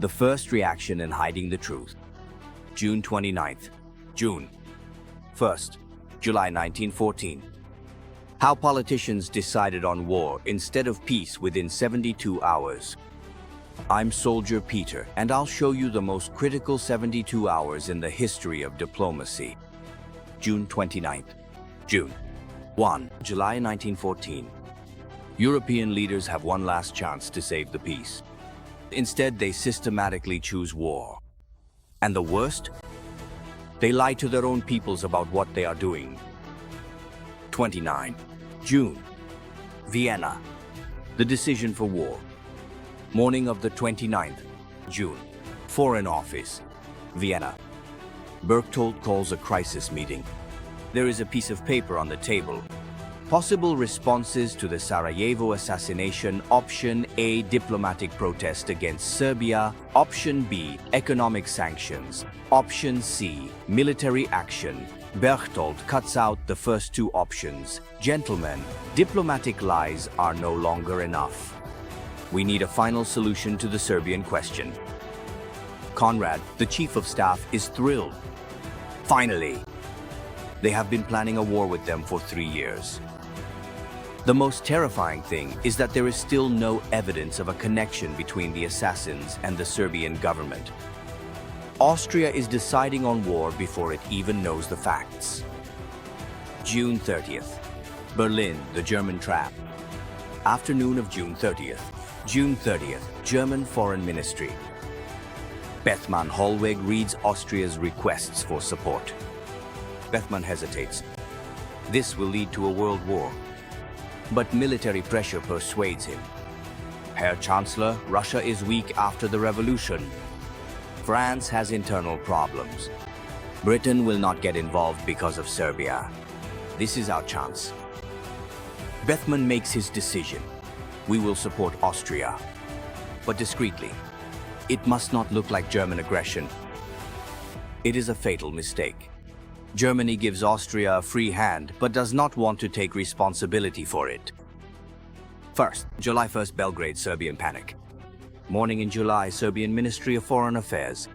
The first reaction in hiding the truth. June 29th. June 1st. July 1914. How politicians decided on war instead of peace within 72 hours. I'm Soldier Peter, and I'll show you the most critical 72 hours in the history of diplomacy. June 29th. June 1. July 1914. European leaders have one last chance to save the peace. Instead, they systematically choose war. And the worst? They lie to their own peoples about what they are doing. 29. June. Vienna. The decision for war. Morning of the 29th. June. Foreign Office. Vienna. Berchtold calls a crisis meeting. There is a piece of paper on the table. Possible responses to the Sarajevo assassination. Option A, diplomatic protest against Serbia. Option B, economic sanctions. Option C, military action. Berchtold cuts out the first two options. Gentlemen, diplomatic lies are no longer enough. We need a final solution to the Serbian question. Conrad, the chief of staff, is thrilled. Finally! They have been planning a war with them for 3 years. The most terrifying thing is that there is still no evidence of a connection between the assassins and the Serbian government. Austria is deciding on war before it even knows the facts. June 30th. Berlin, the German trap. Afternoon of June 30th. June 30th, German Foreign Ministry. Bethmann Hollweg reads Austria's requests for support. Bethmann hesitates. This will lead to a world war. But military pressure persuades him. Herr Chancellor, Russia is weak after the revolution. France has internal problems. Britain will not get involved because of Serbia. This is our chance. Bethmann makes his decision. We will support Austria, but discreetly. It must not look like German aggression. It is a fatal mistake. Germany gives Austria a free hand, but does not want to take responsibility for it. First, July 1st, Belgrade, Serbian panic. Morning in July, Serbian Ministry of Foreign Affairs.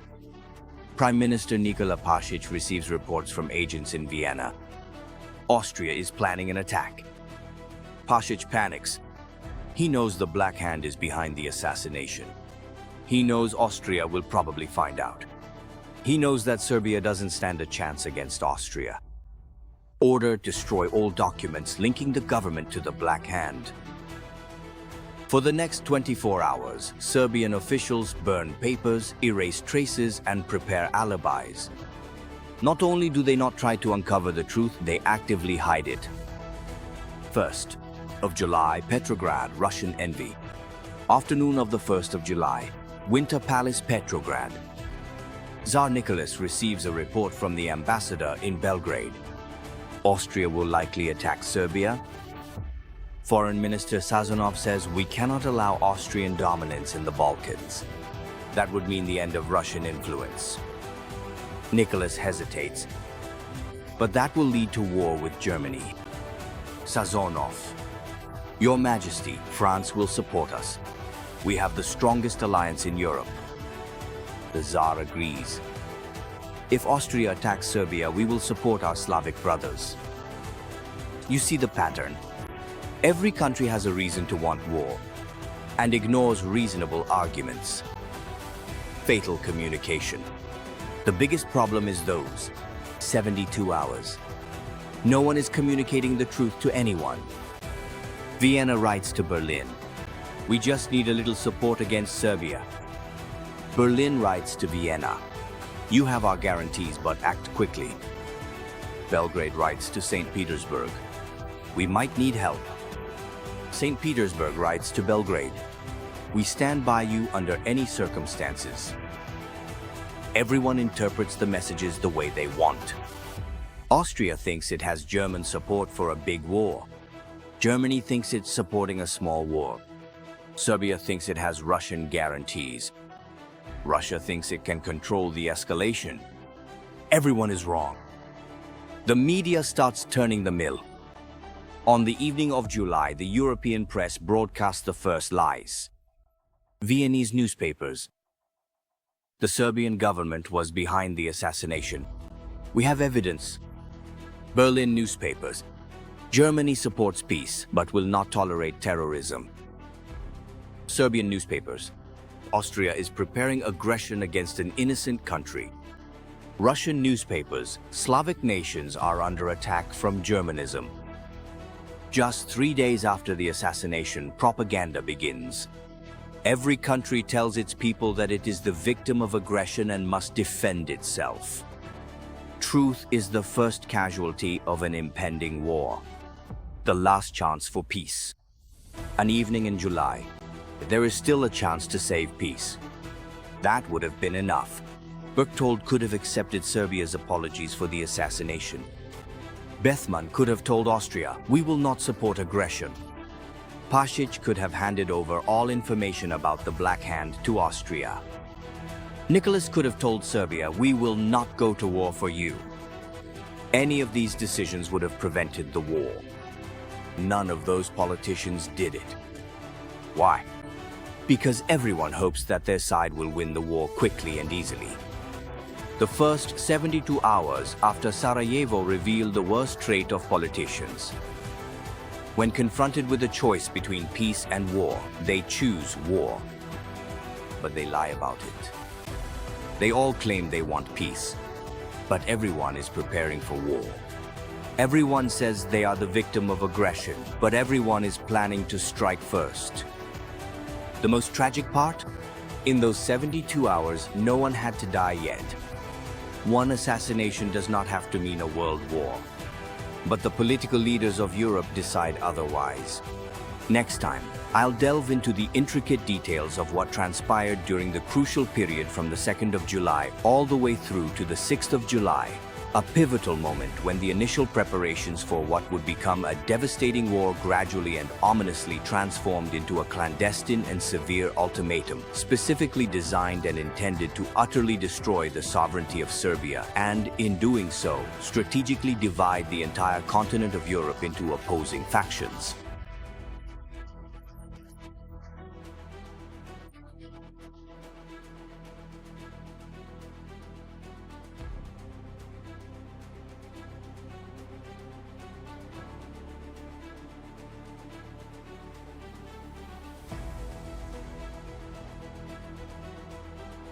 Prime Minister Nikola Pasic receives reports from agents in Vienna. Austria is planning an attack. Pasic panics. He knows the Black Hand is behind the assassination. He knows Austria will probably find out. He knows that Serbia doesn't stand a chance against Austria. Order: destroy all documents linking the government to the Black Hand. For the next 24 hours, Serbian officials burn papers, erase traces, and prepare alibis. Not only do they not try to uncover the truth, they actively hide it. 1st of July, Petrograd, Russian envy. Afternoon of the 1st of July, Winter Palace, Petrograd. Tsar Nicholas receives a report from the ambassador in Belgrade. Austria will likely attack Serbia. Foreign Minister Sazonov says we cannot allow Austrian dominance in the Balkans. That would mean the end of Russian influence. Nicholas hesitates, but that will lead to war with Germany. Sazonov: Your Majesty, France will support us. We have the strongest alliance in Europe. The Tsar agrees. If Austria attacks Serbia, we will support our Slavic brothers. You see the pattern. Every country has a reason to want war and ignores reasonable arguments. Fatal communication. The biggest problem is those 72 hours. No one is communicating the truth to anyone. Vienna writes to Berlin, we just need a little support against Serbia. Berlin writes to Vienna, you have our guarantees, but act quickly. Belgrade writes to St. Petersburg, we might need help. St. Petersburg writes to Belgrade, we stand by you under any circumstances. Everyone interprets the messages the way they want. Austria thinks it has German support for a big war. Germany thinks it's supporting a small war. Serbia thinks it has Russian guarantees. Russia thinks it can control the escalation. Everyone is wrong. The media starts turning the mill. On the evening of July, the European press broadcast the first lies. Viennese newspapers. The Serbian government was behind the assassination. We have evidence. Berlin newspapers. Germany supports peace, but will not tolerate terrorism. Serbian newspapers. Austria is preparing aggression against an innocent country. Russian newspapers. Slavic nations are under attack from Germanism. Just 3 days after the assassination, propaganda begins. Every country tells its people that it is the victim of aggression and must defend itself. Truth is the first casualty of an impending war. The last chance for peace. An evening in July. There is still a chance to save peace. That would have been enough. Berchtold could have accepted Serbia's apologies for the assassination. Bethmann could have told Austria, "We will not support aggression." Pasic could have handed over all information about the Black Hand to Austria. Nicholas could have told Serbia, "We will not go to war for you." Any of these decisions would have prevented the war. None of those politicians did it. Why? Because everyone hopes that their side will win the war quickly and easily. The first 72 hours after Sarajevo revealed the worst trait of politicians. When confronted with a choice between peace and war, they choose war. But they lie about it. They all claim they want peace, but everyone is preparing for war. Everyone says they are the victim of aggression, but everyone is planning to strike first. The most tragic part? In those 72 hours, no one had to die yet. One assassination does not have to mean a world war. But the political leaders of Europe decide otherwise. Next time, I'll delve into the intricate details of what transpired during the crucial period from the 2nd of July all the way through to the 6th of July, a pivotal moment when the initial preparations for what would become a devastating war gradually and ominously transformed into a clandestine and severe ultimatum, specifically designed and intended to utterly destroy the sovereignty of Serbia and, in doing so, strategically divide the entire continent of Europe into opposing factions.